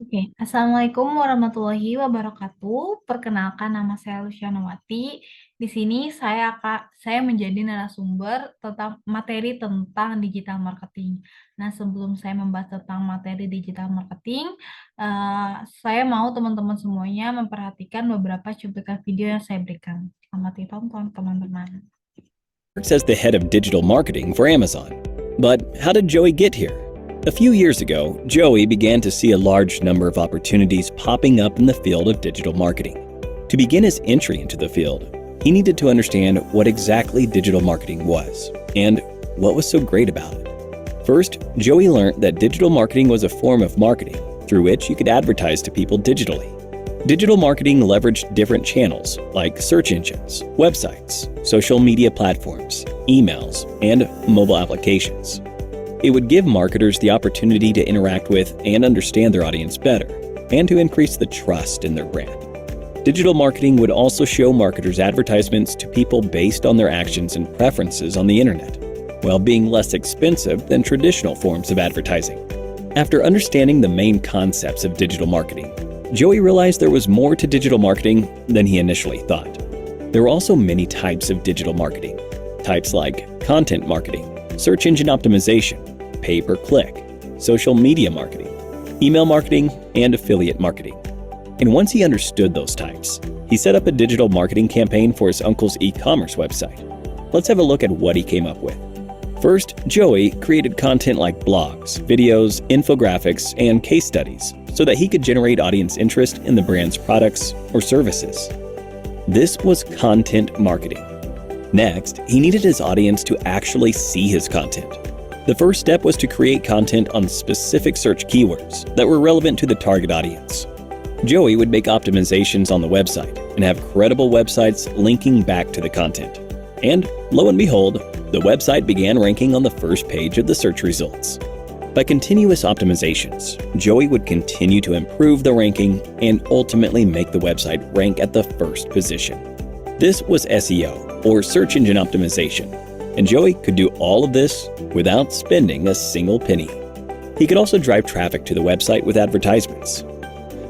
Oke, Assalamualaikum warahmatullahi wabarakatuh. Perkenalkan nama saya Lucianawati. Di sini saya menjadi narasumber tentang materi tentang digital marketing. Nah, sebelum saya membahas tentang materi digital marketing, saya mau teman-teman semuanya memperhatikan beberapa cuplikan video yang saya berikan. Selamat ditonton, teman-teman. Works as the head of digital marketing for Amazon. But how did Joey get here? A few years ago, Joey began to see a large number of opportunities popping up in the field of digital marketing. To begin his entry into the field, he needed to understand what exactly digital marketing was and what was so great about it. First, Joey learned that digital marketing was a form of marketing through which you could advertise to people digitally. Digital marketing leveraged different channels like search engines, websites, social media platforms, emails, and mobile applications. It would give marketers the opportunity to interact with and understand their audience better, and to increase the trust in their brand. Digital marketing would also show marketers advertisements to people based on their actions and preferences on the internet, while being less expensive than traditional forms of advertising. After understanding the main concepts of digital marketing, Joey realized there was more to digital marketing than he initially thought. There were also many types of digital marketing. Types like content marketing, search engine optimization, pay-per-click, social media marketing, email marketing, and affiliate marketing. And once he understood those types, he set up a digital marketing campaign for his uncle's e-commerce website. Let's have a look at what he came up with. First, Joey created content like blogs, videos, infographics, and case studies so that he could generate audience interest in the brand's products or services. This was content marketing. Next, he needed his audience to actually see his content. The first step was to create content on specific search keywords that were relevant to the target audience. Joey would make optimizations on the website and have credible websites linking back to the content. And lo and behold, the website began ranking on the first page of the search results. By continuous optimizations, Joey would continue to improve the ranking and ultimately make the website rank at the first position. This was SEO, or search engine optimization, and Joey could do all of this without spending a single penny. He could also drive traffic to the website with advertisements.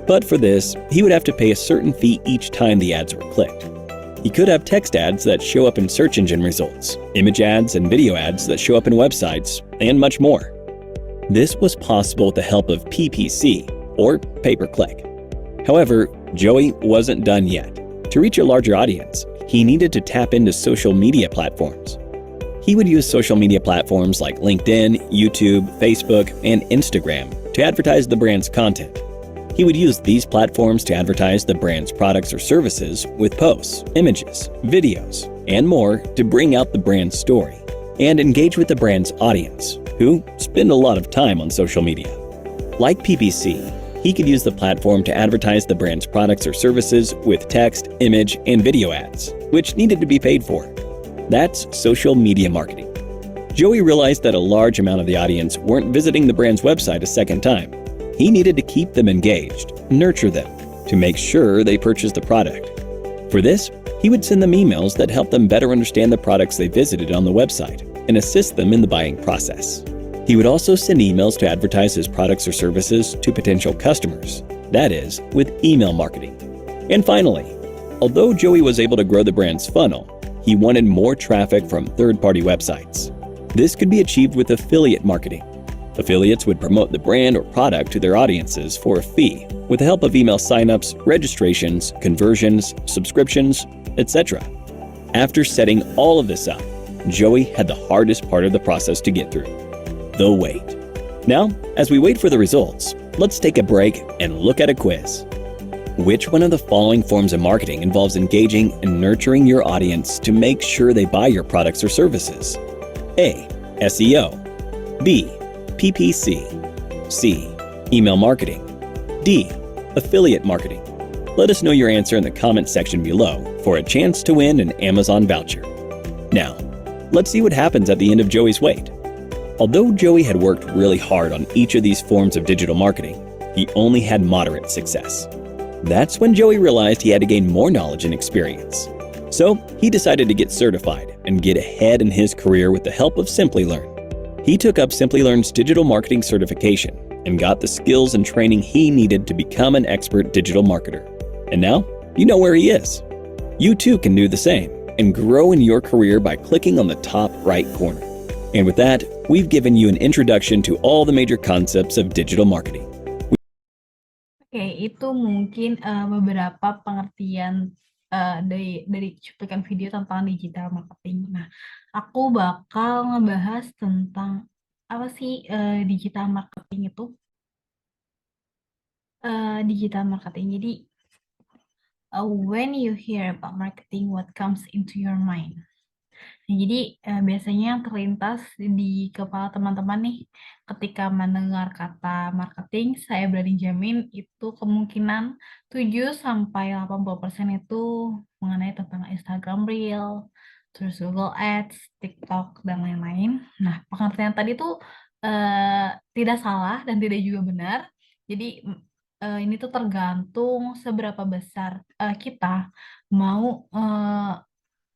But for this, he would have to pay a certain fee each time the ads were clicked. He could have text ads that show up in search engine results, image ads and video ads that show up in websites, and much more. This was possible with the help of PPC, or pay-per-click. However, Joey wasn't done yet. To reach a larger audience, he needed to tap into social media platforms. He would use social media platforms like LinkedIn, YouTube, Facebook, and Instagram to advertise the brand's content. He would use these platforms to advertise the brand's products or services with posts, images, videos, and more to bring out the brand's story and engage with the brand's audience, who spend a lot of time on social media. Like PPC, he could use the platform to advertise the brand's products or services with text, image, and video ads, which needed to be paid for. That's social media marketing. Joey realized that a large amount of the audience weren't visiting the brand's website a second time. He needed to keep them engaged, nurture them, to make sure they purchased the product. For this, he would send them emails that helped them better understand the products they visited on the website and assist them in the buying process. He would also send emails to advertise his products or services to potential customers, that is, with email marketing. And finally, although Joey was able to grow the brand's funnel, he wanted more traffic from third-party websites. This could be achieved with affiliate marketing. Affiliates would promote the brand or product to their audiences for a fee with the help of email signups, registrations, conversions, subscriptions, etc. After setting all of this up, Joey had the hardest part of the process to get through: the wait. Now, as we wait for the results, let's take a break and look at a quiz. Which one of the following forms of marketing involves engaging and nurturing your audience to make sure they buy your products or services? A. SEO. B. PPC. C. Email marketing. D. Affiliate marketing. Let us know your answer in the comment section below for a chance to win an Amazon voucher. Now, let's see what happens at the end of Joey's wait. Although Joey had worked really hard on each of these forms of digital marketing, he only had moderate success. That's when Joey realized he had to gain more knowledge and experience. So he decided to get certified and get ahead in his career with the help of Simplilearn. He took up Simplilearn's digital marketing certification and got the skills and training he needed to become an expert digital marketer. And now, you know where he is. You too can do the same and grow in your career by clicking on the top right corner. And with that, we've given you an introduction to all the major concepts of digital marketing. Oke, itu mungkin beberapa pengertian dari cuplikan video tentang digital marketing. Nah, aku bakal ngebahas tentang apa sih digital marketing itu. Digital marketing. Jadi, when you hear about marketing, what comes into your mind? Nah, jadi biasanya yang terlintas di kepala teman-teman nih ketika mendengar kata marketing, saya berani jamin itu kemungkinan 7-80% itu mengenai tentang Instagram Reel, terus Google Ads, TikTok, dan lain-lain. Nah, pengertian tadi tuh tidak salah dan tidak juga benar. Jadi ini tuh tergantung seberapa besar kita mau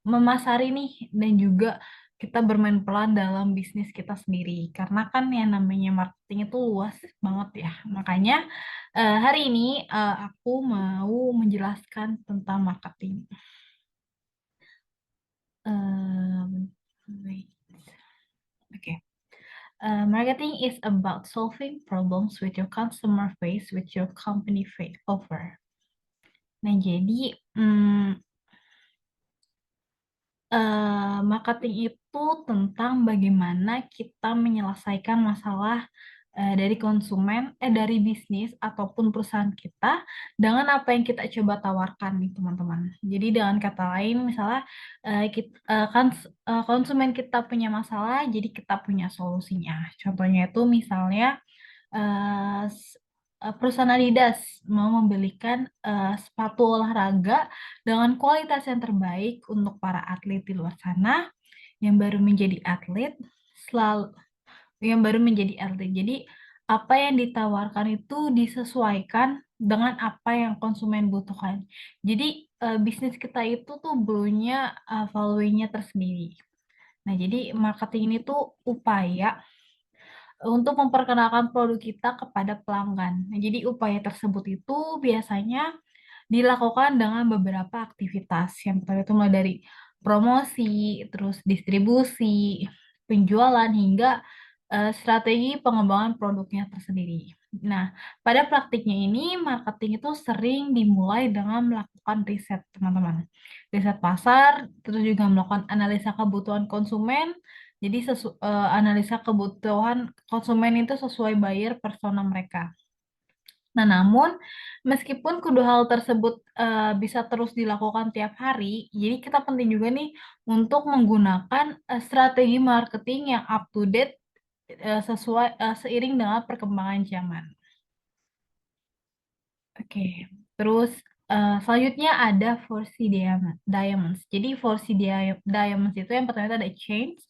memasari nih dan juga kita bermain peran dalam bisnis kita sendiri karena kan yang namanya marketing itu luas banget ya. Makanya hari ini aku mau menjelaskan tentang marketing. Wait. Oke. Marketing is about solving problems with your customer face with your company face offer. Nah, jadi marketing itu tentang bagaimana kita menyelesaikan masalah dari dari bisnis ataupun perusahaan kita dengan apa yang kita coba tawarkan nih teman-teman. Jadi dengan kata lain, misalnya konsumen kita punya masalah, jadi kita punya solusinya. Contohnya itu misalnya perusahaan Adidas mau membelikan sepatu olahraga dengan kualitas yang terbaik untuk para atlet di luar sana yang baru menjadi atlet Jadi apa yang ditawarkan itu disesuaikan dengan apa yang konsumen butuhkan. Jadi bisnis kita itu tuh punya value-nya tersendiri. Nah, jadi marketing ini tuh upaya untuk memperkenalkan produk kita kepada pelanggan. Nah, jadi upaya tersebut itu biasanya dilakukan dengan beberapa aktivitas. Yang pertama itu mulai dari promosi, terus distribusi, penjualan, hingga strategi pengembangan produknya tersendiri. Nah, pada praktiknya ini, marketing itu sering dimulai dengan melakukan riset, teman-teman. Riset pasar, terus juga melakukan analisa kebutuhan konsumen, jadi analisa kebutuhan konsumen itu sesuai buyer persona mereka. Nah, namun meskipun kedua hal tersebut bisa terus dilakukan tiap hari, jadi kita penting juga nih untuk menggunakan strategi marketing yang up to date seiring dengan perkembangan zaman. Oke, terus selanjutnya ada 4C Diamonds. Jadi 4C Diamonds itu yang pertama itu ada change,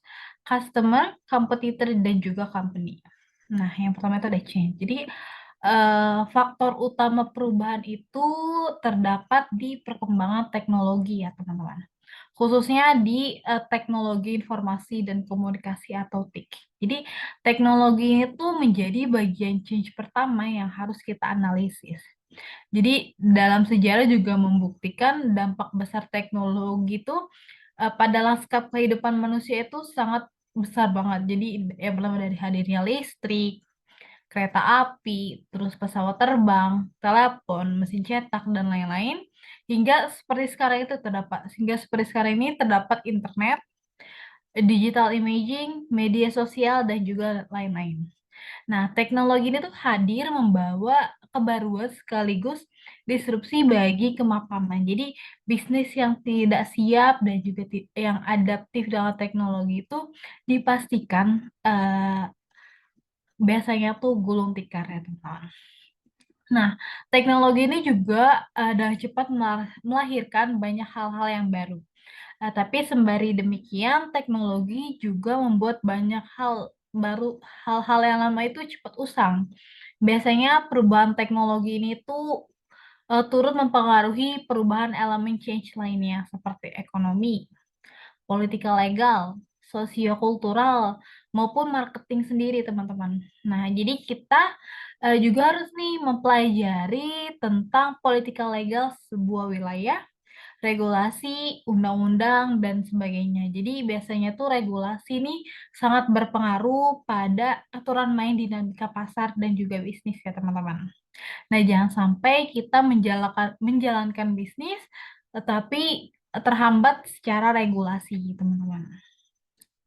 customer, competitor, dan juga company. Nah, yang pertama itu ada change. Jadi faktor utama perubahan itu terdapat di perkembangan teknologi ya teman-teman. Khususnya di teknologi informasi dan komunikasi atau TIK. Jadi teknologi itu menjadi bagian change pertama yang harus kita analisis. Jadi dalam sejarah juga membuktikan dampak besar teknologi itu pada lanskap kehidupan manusia itu sangat besar banget. Jadi yang pertama dari hadirnya listrik, kereta api, terus pesawat terbang, telepon, mesin cetak, dan lain-lain. Hingga seperti sekarang ini terdapat internet, digital imaging, media sosial, dan juga lain-lain. Nah, teknologi ini tuh hadir membawa kebaruan sekaligus disrupsi bagi kemapanan. Jadi, bisnis yang tidak siap dan juga yang adaptif dengan teknologi itu dipastikan biasanya tuh gulung tikar ya, teman-teman. Nah, teknologi ini juga dengan cepat melahirkan banyak hal-hal yang baru. Tapi sembari demikian, teknologi juga membuat banyak hal baru, hal-hal yang lama itu cepat usang. Biasanya perubahan teknologi ini tuh turut mempengaruhi perubahan elemen change lainnya seperti ekonomi, politika legal, sosiokultural, maupun marketing sendiri, teman-teman. Nah, jadi kita juga harus nih mempelajari tentang political legal sebuah wilayah, regulasi, undang-undang, dan sebagainya. Jadi biasanya tuh regulasi nih sangat berpengaruh pada aturan main dinamika pasar dan juga bisnis ya teman-teman. Nah, jangan sampai kita menjalankan bisnis tetapi terhambat secara regulasi, teman-teman.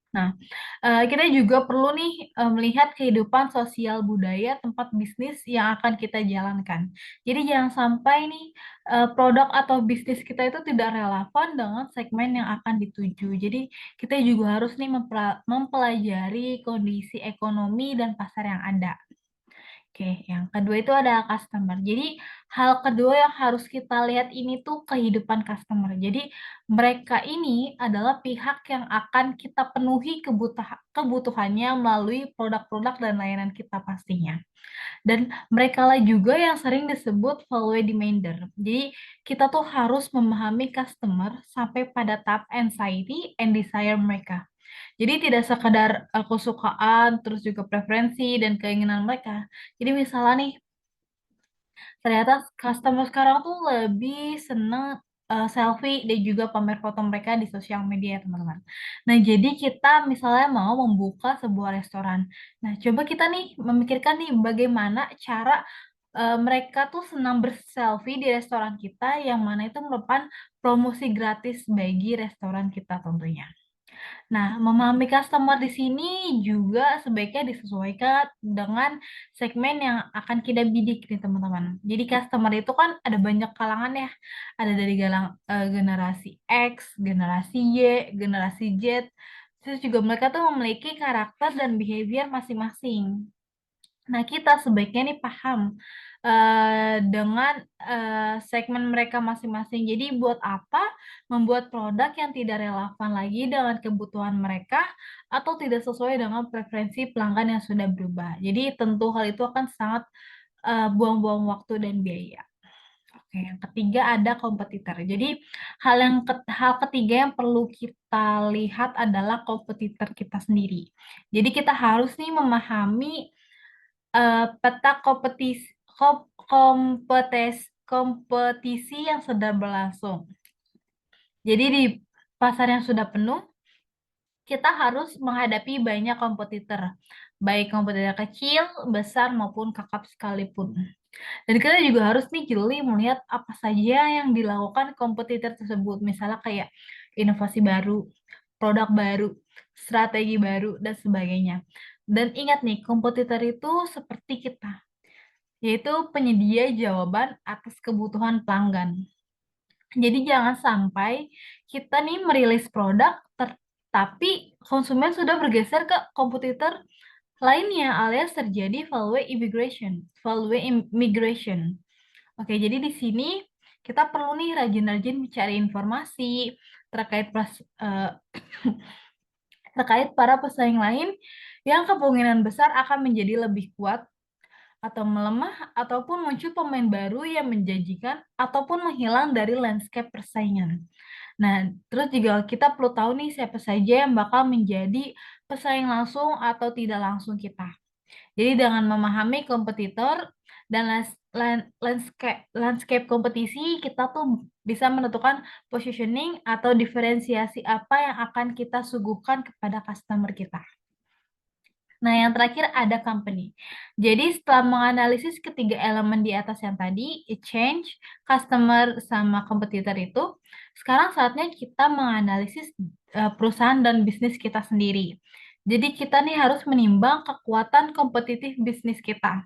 Nah, kita juga perlu nih melihat kehidupan sosial budaya tempat bisnis yang akan kita jalankan. Jadi jangan sampai nih produk atau bisnis kita itu tidak relevan dengan segmen yang akan dituju. Jadi kita juga harus nih mempelajari kondisi ekonomi dan pasar yang ada. Oke, yang kedua itu ada customer. Jadi hal kedua yang harus kita lihat ini tuh kehidupan customer. Jadi mereka ini adalah pihak yang akan kita penuhi kebutuhannya melalui produk-produk dan layanan kita pastinya. Dan mereka lah juga yang sering disebut value demander. Jadi kita tuh harus memahami customer sampai pada tahap anxiety and desire mereka. Jadi tidak sekadar kesukaan, terus juga preferensi dan keinginan mereka. Jadi misalnya nih, ternyata customer sekarang tuh lebih seneng selfie dan juga pamer foto mereka di sosial media, teman-teman. Nah, jadi kita misalnya mau membuka sebuah restoran. Nah, coba kita nih memikirkan nih bagaimana cara mereka tuh senang berselfie di restoran kita yang mana itu merupakan promosi gratis bagi restoran kita tentunya. Nah, memahami customer di sini juga sebaiknya disesuaikan dengan segmen yang akan kita bidik nih teman-teman. Jadi customer itu kan ada banyak kalangan ya. Ada dari generasi X, generasi Y, generasi Z. Terus juga mereka tuh memiliki karakter dan behavior masing-masing. Nah, kita sebaiknya nih paham dengan segmen mereka masing-masing. Jadi, buat apa membuat produk yang tidak relevan lagi dengan kebutuhan mereka atau tidak sesuai dengan preferensi pelanggan yang sudah berubah. Jadi, tentu hal itu akan sangat buang-buang waktu dan biaya. Oke, yang ketiga ada kompetitor. Jadi, hal ketiga yang perlu kita lihat adalah kompetitor kita sendiri. Jadi, kita harus nih memahami peta kompetisi yang sedang berlangsung. Jadi di pasar yang sudah penuh, kita harus menghadapi banyak kompetitor, baik kompetitor kecil, besar, maupun kakap sekalipun. Dan kita juga harus nih jeli melihat apa saja yang dilakukan kompetitor tersebut, misalnya kayak inovasi baru, produk baru, strategi baru, dan sebagainya. Dan ingat nih, kompetitor itu seperti kita, yaitu penyedia jawaban atas kebutuhan pelanggan. Jadi jangan sampai kita nih merilis produk, tapi konsumen sudah bergeser ke kompetitor lainnya alias terjadi value immigration. Value immigration. Oke, jadi di sini kita perlu nih rajin-rajin mencari informasi terkait terkait para pesaing lain yang kemungkinan besar akan menjadi lebih kuat atau melemah ataupun muncul pemain baru yang menjanjikan ataupun menghilang dari landscape persaingan. Nah, terus juga kita perlu tahu nih siapa saja yang bakal menjadi pesaing langsung atau tidak langsung kita. Jadi dengan memahami kompetitor dan landscape kompetisi, kita tuh bisa menentukan positioning atau diferensiasi apa yang akan kita suguhkan kepada customer kita. Nah, yang terakhir ada company. Jadi setelah menganalisis ketiga elemen di atas yang tadi, change, customer, sama kompetitor itu, sekarang saatnya kita menganalisis perusahaan dan bisnis kita sendiri. Jadi kita nih harus menimbang kekuatan kompetitif bisnis kita.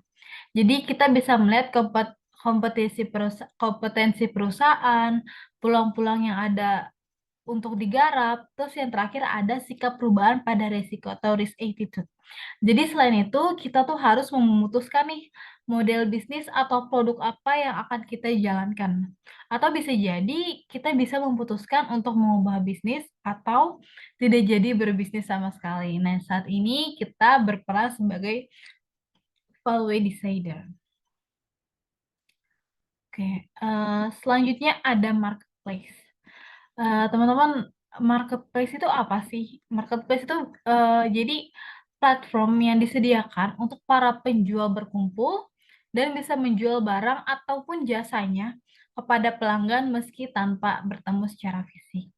Jadi kita bisa melihat kompetensi perusahaan, peluang-peluang yang ada untuk digarap, terus yang terakhir ada sikap perubahan pada resiko atau risk attitude. Jadi selain itu, kita tuh harus memutuskan nih model bisnis atau produk apa yang akan kita jalankan. Atau bisa jadi kita bisa memutuskan untuk mengubah bisnis atau tidak jadi berbisnis sama sekali. Nah, saat ini kita berperan sebagai value decider. Oke, selanjutnya ada marketplace. Teman-teman, Marketplace itu apa sih? Marketplace itu jadi platform yang disediakan untuk para penjual berkumpul dan bisa menjual barang ataupun jasanya kepada pelanggan meski tanpa bertemu secara fisik.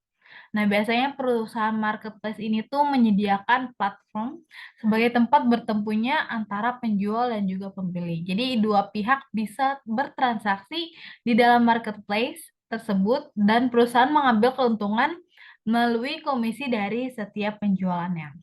Nah, biasanya perusahaan marketplace ini tuh menyediakan platform sebagai tempat bertemunya antara penjual dan juga pembeli. Jadi, dua pihak bisa bertransaksi di dalam marketplace tersebut dan perusahaan mengambil keuntungan melalui komisi dari setiap penjualannya.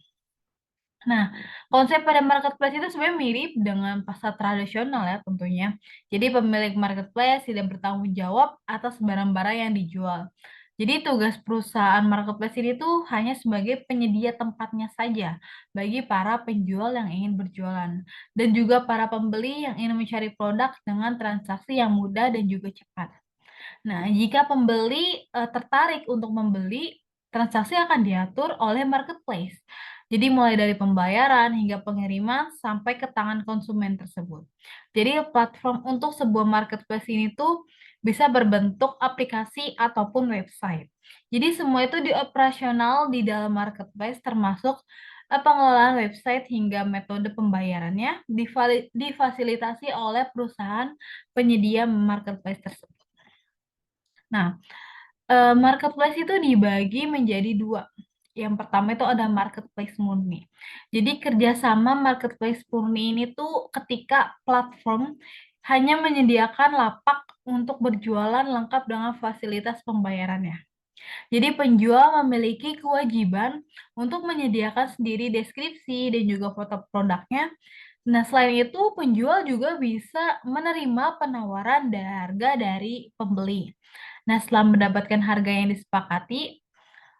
Nah, konsep pada marketplace itu sebenarnya mirip dengan pasar tradisional ya tentunya. Jadi pemilik marketplace tidak bertanggung jawab atas barang-barang yang dijual. Jadi tugas perusahaan marketplace ini tuh hanya sebagai penyedia tempatnya saja bagi para penjual yang ingin berjualan dan juga para pembeli yang ingin mencari produk dengan transaksi yang mudah dan juga cepat. Nah, jika pembeli tertarik untuk membeli, transaksi akan diatur oleh marketplace. Jadi mulai dari pembayaran hingga pengiriman sampai ke tangan konsumen tersebut. Jadi platform untuk sebuah marketplace ini tuh bisa berbentuk aplikasi ataupun website. Jadi semua itu dioperasional di dalam marketplace termasuk pengelolaan website hingga metode pembayarannya difasilitasi oleh perusahaan penyedia marketplace tersebut. Nah, marketplace itu dibagi menjadi dua. Yang pertama itu ada marketplace murni. Jadi kerjasama marketplace murni ini tuh ketika platform hanya menyediakan lapak untuk berjualan lengkap dengan fasilitas pembayarannya. Jadi penjual memiliki kewajiban untuk menyediakan sendiri deskripsi dan juga foto produknya. Nah, selain itu penjual juga bisa menerima penawaran dan harga dari pembeli. Nah, setelah mendapatkan harga yang disepakati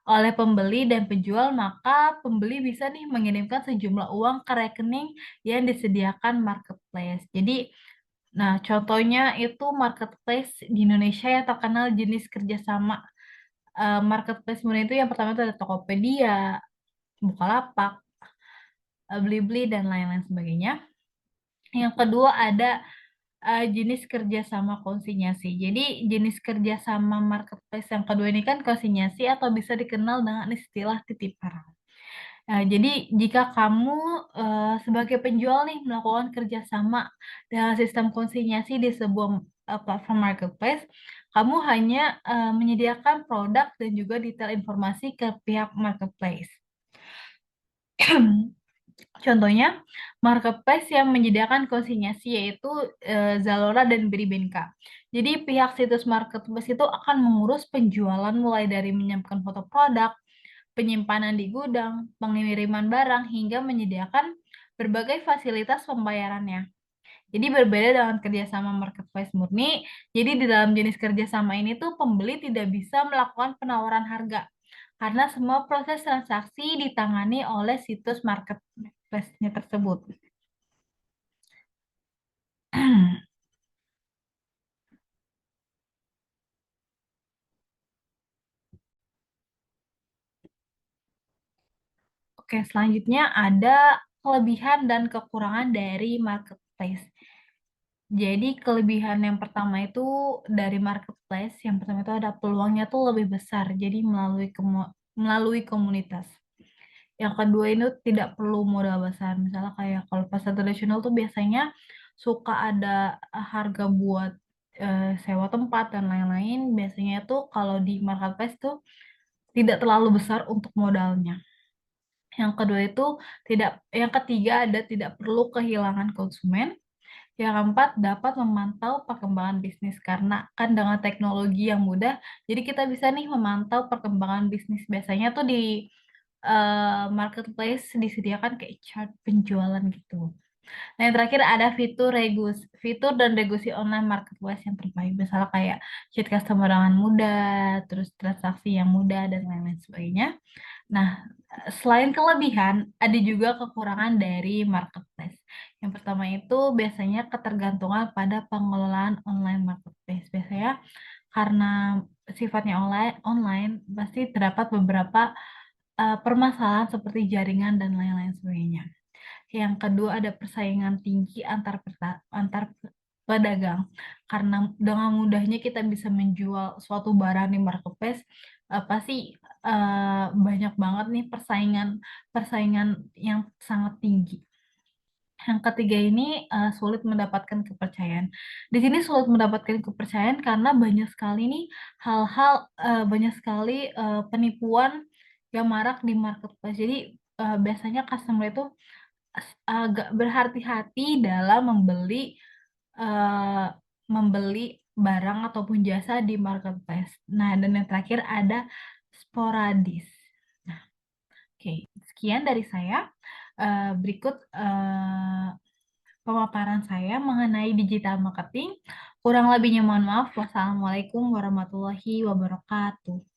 oleh pembeli dan penjual, maka pembeli bisa nih mengirimkan sejumlah uang ke rekening yang disediakan marketplace. Jadi, nah contohnya itu marketplace di Indonesia yang terkenal jenis kerjasama marketplace murni itu yang pertama itu ada Tokopedia, Bukalapak, Blibli, dan lain-lain sebagainya. Yang kedua ada jenis kerjasama konsinyasi. Jadi jenis kerjasama marketplace yang kedua ini kan konsinyasi atau bisa dikenal dengan istilah titip barang. Nah, jadi jika kamu sebagai penjual nih melakukan kerjasama dengan sistem konsinyasi di sebuah platform marketplace, kamu hanya menyediakan produk dan juga detail informasi ke pihak marketplace. Contohnya, marketplace yang menyediakan konsinyasi yaitu Zalora dan Bribenka. Jadi pihak situs marketplace itu akan mengurus penjualan mulai dari menyiapkan foto produk, penyimpanan di gudang, pengiriman barang, hingga menyediakan berbagai fasilitas pembayarannya. Jadi berbeda dengan kerjasama marketplace murni, jadi di dalam jenis kerjasama ini tuh pembeli tidak bisa melakukan penawaran harga karena semua proses transaksi ditangani oleh situs marketplace-nya tersebut. Oke, selanjutnya ada kelebihan dan kekurangan dari marketplace. Jadi kelebihan yang pertama itu dari marketplace, yang pertama itu ada peluangnya tuh lebih besar. Jadi melalui komunitas. Yang kedua ini tidak perlu modal besar. Misalnya kayak kalau pasar tradisional tuh biasanya suka ada harga buat sewa tempat dan lain-lain. Biasanya tuh kalau di marketplace tuh tidak terlalu besar untuk modalnya. Yang kedua itu yang ketiga ada tidak perlu kehilangan konsumen. Yang keempat, dapat memantau perkembangan bisnis karena kan dengan teknologi yang mudah, jadi kita bisa nih memantau perkembangan bisnis. Biasanya tuh di marketplace disediakan kayak chart penjualan gitu. Nah, yang terakhir ada fitur dan regulasi online marketplace yang terbaik. Misalnya kayak chat customer dengan mudah, terus transaksi yang mudah, dan lain-lain sebagainya. Nah, selain kelebihan, ada juga kekurangan dari marketplace. Yang pertama itu biasanya ketergantungan pada pengelolaan online marketplace. Biasanya karena sifatnya online pasti terdapat beberapa permasalahan seperti jaringan dan lain-lain sebagainya. Yang kedua ada persaingan tinggi antar pedagang. Karena dengan mudahnya kita bisa menjual suatu barang di marketplace, pasti banyak banget nih persaingan persaingan yang sangat tinggi. Yang ketiga ini sulit mendapatkan kepercayaan. Di sini sulit mendapatkan kepercayaan karena banyak sekali nih hal-hal banyak sekali penipuan yang marak di marketplace. Jadi biasanya customer itu agak berhati-hati dalam eh, membeli barang ataupun jasa di marketplace. Nah, dan yang terakhir ada sporadis. Nah, oke, sekian dari saya. Berikut pemaparan saya mengenai digital marketing. Kurang lebihnya mohon maaf. Wassalamualaikum warahmatullahi wabarakatuh.